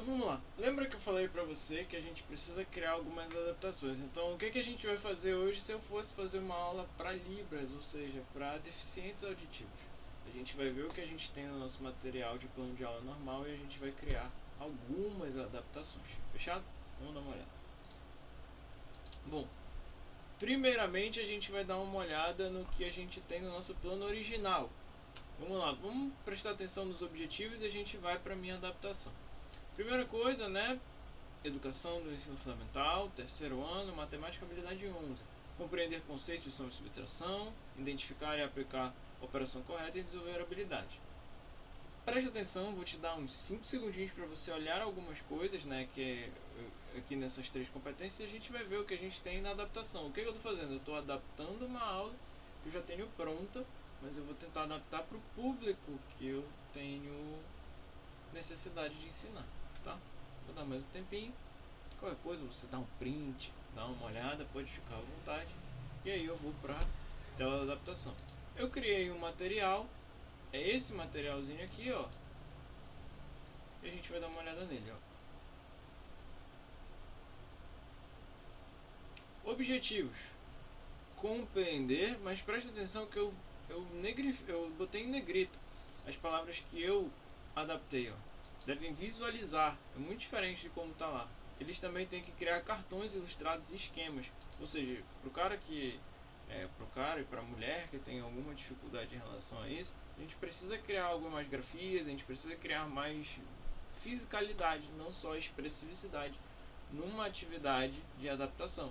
Então vamos lá. Lembra que eu falei pra você que a gente precisa criar algumas adaptações. Então o que a gente vai fazer hoje se eu fosse fazer uma aula para Libras, ou seja, para deficientes auditivos? A gente vai ver o que a gente tem no nosso material de plano de aula normal e a gente vai criar algumas adaptações. Fechado? Vamos dar uma olhada. Bom, primeiramente a gente vai dar uma olhada no que a gente tem no nosso plano original. Vamos lá, vamos prestar atenção nos objetivos e a gente vai para a minha adaptação. Primeira coisa, né? Educação do ensino fundamental, terceiro ano, matemática habilidade 11. Compreender conceitos de soma e subtração, identificar e aplicar a operação correta e desenvolver habilidade. Preste atenção, vou te dar uns 5 segundinhos para você olhar algumas coisas, né, que aqui nessas três competências, e a gente vai ver o que a gente tem na adaptação. O que eu estou fazendo? Eu estou adaptando uma aula que eu já tenho pronta, mas eu vou tentar adaptar para o público que eu tenho necessidade de ensinar, tá? Vou dar mais um tempinho. Qualquer coisa você dá um print, dá uma olhada, pode ficar à vontade. E aí eu vou para a tela de adaptação. Eu criei um material, é esse materialzinho aqui, ó. E a gente vai dar uma olhada nele, ó. Objetivos: compreender, mas preste atenção que eu botei em negrito as palavras que eu adaptei, ó. Devem visualizar, é muito diferente de como está lá. Eles também têm que criar cartões ilustrados e esquemas, ou seja, pro cara e para a mulher que tem alguma dificuldade em relação a isso, a gente precisa criar algumas grafias, a gente precisa criar mais fisicalidade, não só expressividade, numa atividade de adaptação.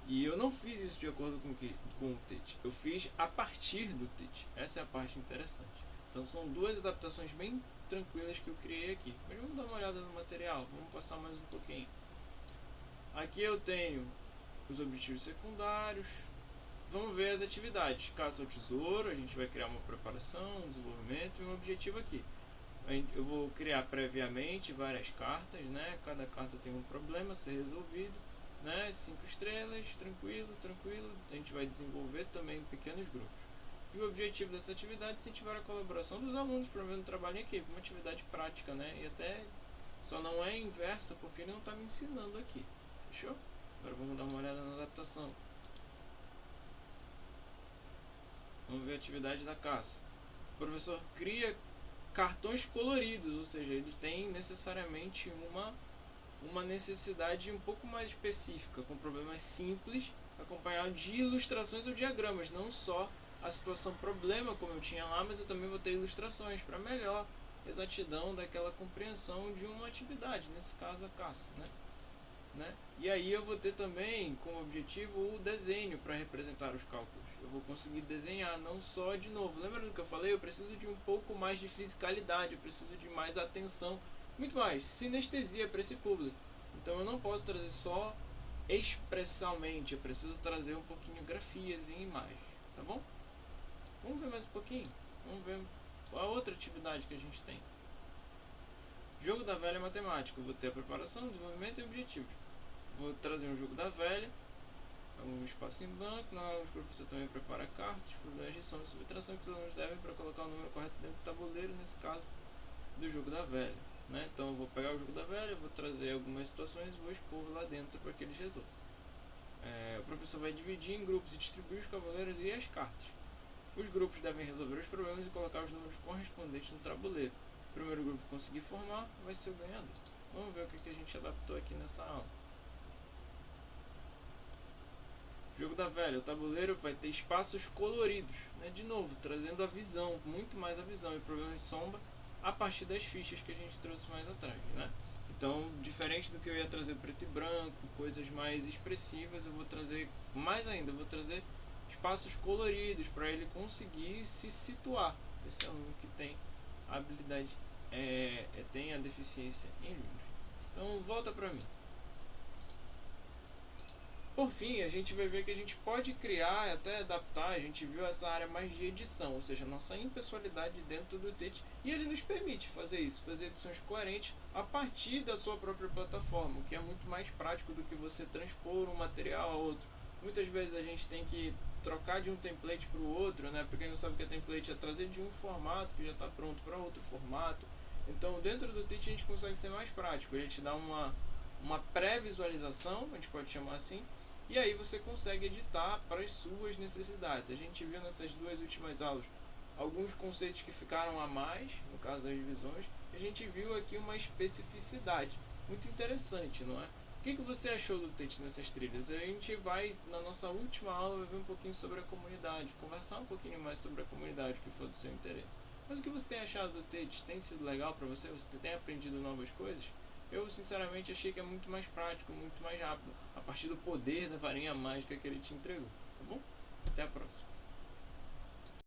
E eu não fiz isso de acordo com o TET, eu fiz a partir do TET. Essa é a parte interessante. Então são duas adaptações bem tranquilas que eu criei aqui. Mas vamos dar uma olhada no material, vamos passar mais um pouquinho. Aqui eu tenho os objetivos secundários. Vamos ver as atividades. Caça ao tesouro, a gente vai criar uma preparação, um desenvolvimento e um objetivo aqui. Eu vou criar previamente várias cartas, né? Cada carta tem um problema a ser resolvido, né? 5 estrelas, tranquilo, tranquilo. A gente vai desenvolver também em pequenos grupos. E o objetivo dessa atividade é incentivar a colaboração dos alunos, promovendo o trabalho em equipe, uma atividade prática, né? E até só não é inversa porque ele não está me ensinando aqui. Fechou? Agora vamos dar uma olhada na adaptação. Vamos ver a atividade da caça. O professor cria cartões coloridos, ou seja, ele tem necessariamente uma necessidade um pouco mais específica, com problemas simples, acompanhado de ilustrações ou diagramas, não só a situação problema como eu tinha lá, mas eu também vou ter ilustrações para melhor exatidão daquela compreensão de uma atividade, nesse caso a caça, né? E aí eu vou ter também como objetivo o desenho para representar os cálculos. Eu vou conseguir desenhar, não só de novo. Lembra do que eu falei? Eu preciso de um pouco mais de fisicalidade, eu preciso de mais atenção, muito mais sinestesia para esse público. Então eu não posso trazer só expressalmente, eu preciso trazer um pouquinho grafias e imagens, tá bom? Vamos ver mais um pouquinho. Vamos ver a outra atividade que a gente tem. Jogo da velha matemática. Eu vou ter a preparação, desenvolvimento e objetivos. Vou trazer um jogo da velha, um espaço em branco. Na aula, o professor também prepara cartas, problemas de soma e subtração que os alunos devem para colocar o número correto dentro do tabuleiro, nesse caso do jogo da velha, né? Então eu vou pegar o jogo da velha, vou trazer algumas situações e vou expor lá dentro para que eles resolvam. O professor vai dividir em grupos e distribuir os cavaleiros e as cartas. Os grupos devem resolver os problemas e colocar os números correspondentes no tabuleiro. O primeiro grupo que conseguir formar vai ser o ganhador. Vamos ver o que a gente adaptou aqui nessa aula. Jogo da velha, o tabuleiro vai ter espaços coloridos, né? De novo, trazendo a visão, muito mais a visão e problemas de sombra a partir das fichas que a gente trouxe mais atrás, né? Então, diferente do que eu ia trazer preto e branco, coisas mais expressivas, eu vou trazer mais ainda, eu vou trazer espaços coloridos para ele conseguir se situar. Esse aluno que tem a habilidade, tem a deficiência em livros. Então, volta para mim. Por fim, a gente vai ver que a gente pode criar e até adaptar. A gente viu essa área mais de edição, ou seja, nossa impessoalidade dentro do TET, e ele nos permite fazer isso, fazer edições coerentes a partir da sua própria plataforma, o que é muito mais prático do que você transpor um material a outro. Muitas vezes a gente tem que trocar de um template para o outro, né? Porque quem não sabe o que é template, é trazer de um formato que já está pronto para outro formato. Então, dentro do Teach a gente consegue ser mais prático. Ele te dá uma pré-visualização, a gente pode chamar assim, e aí você consegue editar para as suas necessidades. A gente viu nessas duas últimas aulas alguns conceitos que ficaram a mais, no caso das divisões, e a gente viu aqui uma especificidade muito interessante, não é? O que você achou do Teach nessas trilhas? A gente vai, na nossa última aula, ver um pouquinho sobre a comunidade, conversar um pouquinho mais sobre a comunidade que for do seu interesse. Mas o que você tem achado do Teach? Tem sido legal para você? Você tem aprendido novas coisas? Eu sinceramente achei que é muito mais prático, muito mais rápido, a partir do poder da varinha mágica que ele te entregou, tá bom? Até a próxima.